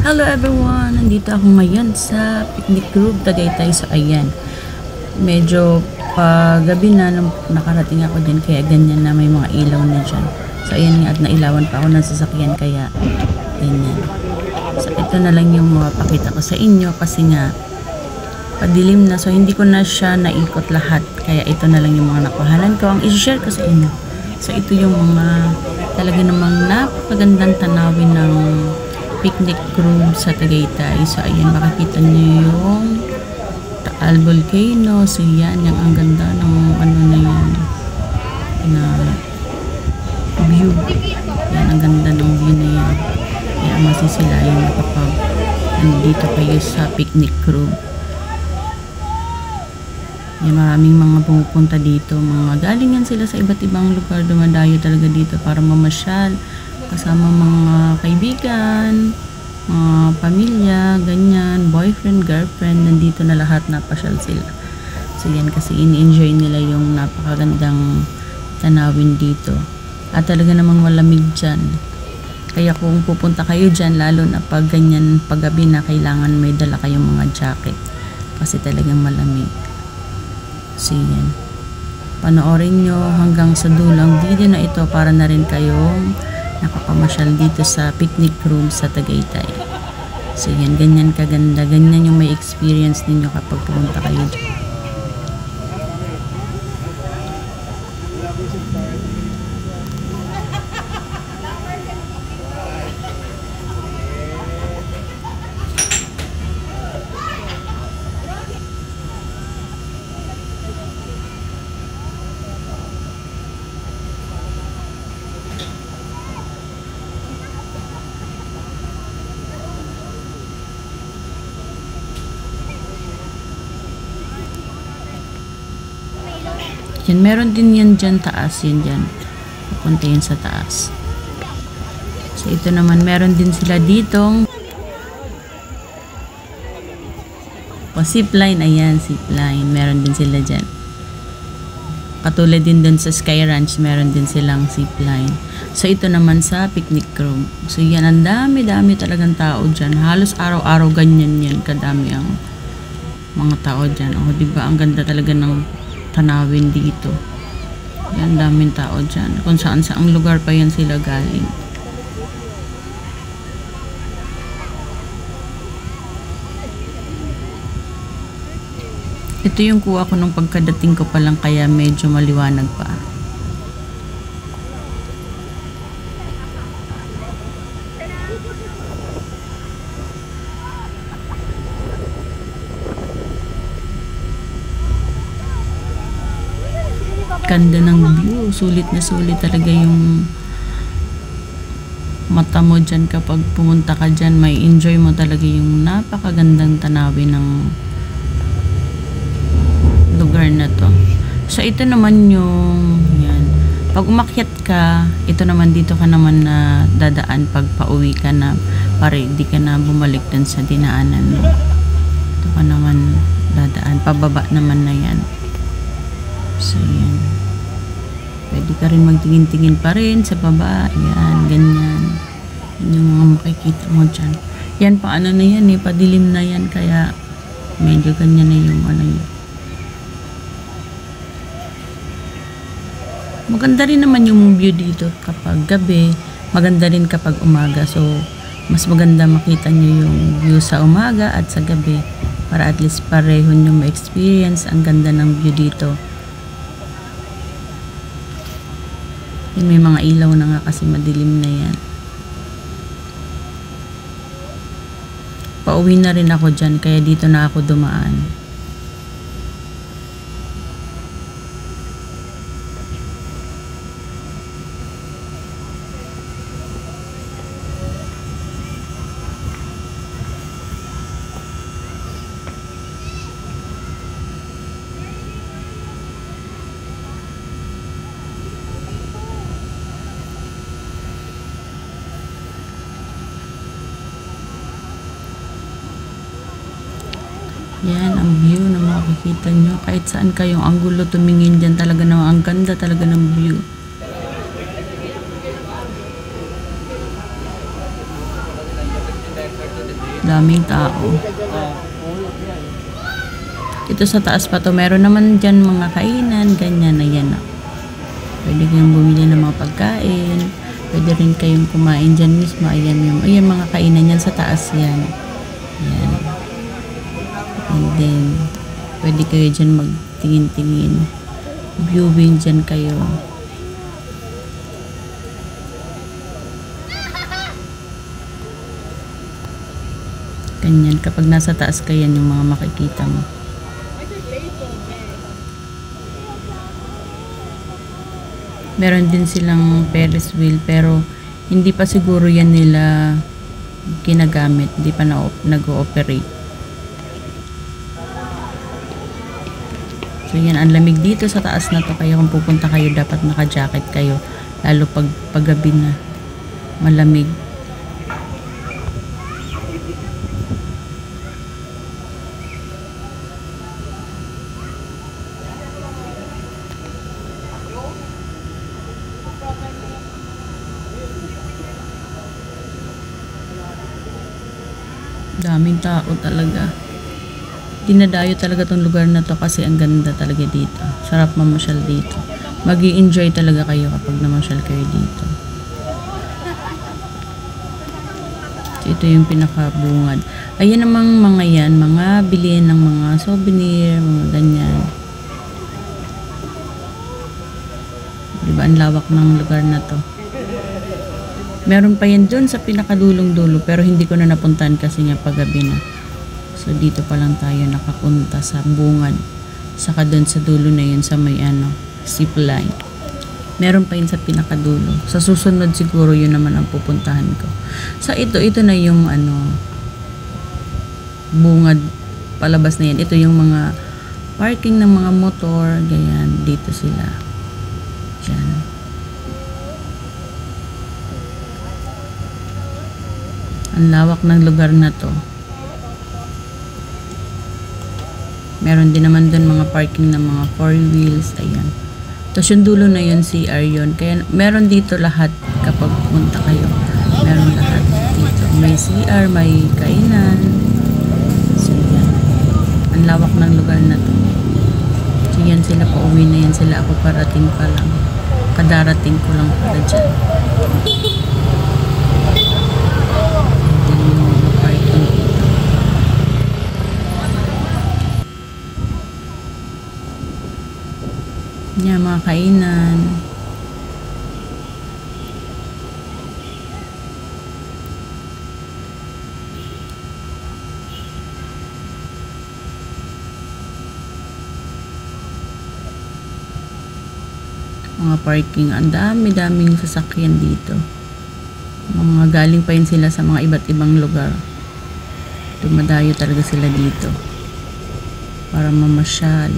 Hello everyone! Nandito ako ngayon sa picnic group Tagaytay. So ayan, medyo gabi na nung nakarating ako din, kaya ganyan na may mga ilaw na dyan. So ayan nga, at nailawan pa ako ng sasakyan, kaya ganyan. So ito na lang yung mapakita ko sa inyo kasi nga padilim na, so hindi ko na siya naikot lahat, kaya ito na lang yung mga nakuhanan ko ang i-share ko sa inyo. So ito yung mga talaga namang napakagandang tanawin ng picnic room sa Tagaytay. So ayan, makikita niyo yung Taal Volcano. So yan, yung ang ganda ng ano na yan na view. Yan, ang ganda ng view na yan. Kaya masisilayan na kapag nandito kayo sa picnic room. Yan, maraming mga pumupunta dito, mga galingan sila sa iba't ibang lugar, dumadayo talaga dito para mamasyal kasama mga kaibigan, mga pamilya, ganyan, boyfriend, girlfriend, nandito na lahat, napasyal sila. So yan, kasi ini-enjoy nila yung napakagandang tanawin dito. At talaga namang malamig dyan. Kaya kung pupunta kayo dyan, lalo na pag ganyan paggabi na, kailangan may dala kayong mga jacket. Kasi talagang malamig. So yan. Panoorin nyo hanggang sa dulang video na ito para na rin kayong nakapamasyal dito sa picnic room sa Tagaytay. So yan, ganyan kaganda, ganyan yung may experience ninyo kapag pumunta kayo dyan. Yan, meron din yan dyan taas, yan dyan. Pupunta yan sa taas. So ito naman, meron din sila ditong zipline, ayan, zipline. Meron din sila dyan. Katulad din dun sa Sky Ranch, meron din silang zipline. So ito naman sa picnic room. So yan, ang dami-dami talagang tao dyan. Halos araw-araw ganyan yan, kadami ang mga tao dyan. O, diba, ang ganda talaga ng tanawin dito. Yan, daming tao dyan. Kung saan saang lugar pa yan sila galing. Ito yung kuha ko nung pagkadating ko pa lang, kaya medyo maliwanag pa. Ganda ng view, sulit na sulit talaga yung mata mo dyan kapag pumunta ka dyan. May enjoy mo talaga yung napakagandang tanawin ng lugar na to. So ito naman yung yan, pag umakyat ka, ito naman dito ka naman na dadaan pag pauwi ka na, para hindi ka na bumalik dun sa dinaanan mo. Ito ka naman dadaan, pababa naman na yan. So yan, pwede ka rin magtingin-tingin pa rin sa baba. Yan, ganyan. Yan yung mga makikita mo dyan. Yan, paano na yan eh, padilim na yan, kaya medyo ganyan na yung ano yun. Maganda rin naman yung view dito kapag gabi, maganda rin kapag umaga. So mas maganda makita nyo yung view sa umaga at sa gabi, para at least pareho nyo ma-experience ang ganda ng view dito. Yan, may mga ilaw na nga kasi madilim na yan. Pauwi na rin ako dyan, kaya dito na ako dumaan. Yan ang view na makikita nyo. Kahit saan kayong anggulo tumingin dyan, talaga naman ang ganda talaga ng view. Daming tao. Dito sa taas pa to, meron naman dyan mga kainan, ganyan na yan. Pwede kayong bumili ng mga pagkain. Pwede rin kayong kumain dyan mismo. Ayan mga kainan yan sa taas yan. Ayan. And then, pwede kayo dyan magtingin-tingin. Viewing dyan kayo. Ganyan. Kapag nasa taas kayo, yung mga makikita mo. Meron din silang Ferris wheel pero hindi pa siguro yan nila ginagamit. Hindi pa nag-ooperate. So yan, ang lamig dito sa taas na to. Kaya kung pupunta kayo, dapat naka-jacket kayo. Lalo pag gabi na. Malamig. Daming tao talaga. Dinadayo talaga tong lugar na to kasi ang ganda talaga dito. Sarap mamasyal dito. Mag-i-enjoy talaga kayo kapag namasyal kayo dito. Ito yung pinakabungad. Ayan namang mga yan, mga bilihin ng mga souvenir, mga ganyan. Diba, ang lawak ng lugar na to. Meron pa yan dun sa pinakadulong dulo pero hindi ko na napuntahan kasi nga paggabi na. So dito pa lang tayo nakapunta sa bungad. Saka dun sa dulo na yun sa may zip line. Meron pa yun sa pinakadulo. Sa susunod siguro yun naman ang pupuntahan ko. So ito na yung bungad palabas na yan. Ito yung mga parking ng mga motor. Ganyan, dito sila. Diyan. Ang lawak ng lugar na to. Meron din naman dun mga parking ng mga 4 wheels. Ayan. Tapos yung dulo na yun, CR yun. Kaya meron dito lahat kapag punta kayo. Meron lahat dito. May CR, may kainan. So yan. Ang lawak ng lugar na to. So yan sila, pauwi na yan sila. Ako parating pa lang. Kadarating ko lang para dyan. Yan, mga kainan. Mga parking. Ang dami-daming sasakyan dito. Mga galing pa yun sila sa mga iba't ibang lugar. Dumadayo talaga sila dito. Para mamasyal.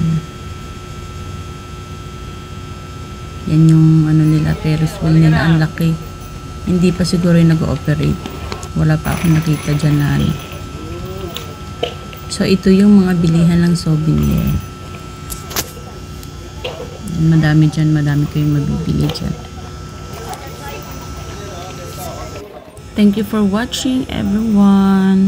Yan yung nila, Ferris wheel nila, ang laki. Hindi pa siguro yung nag-ooperate. Wala pa akong nakita dyan na So ito yung mga bilihan ng souvenir. Madami dyan, madami kayong mabibili dyan. Thank you for watching everyone.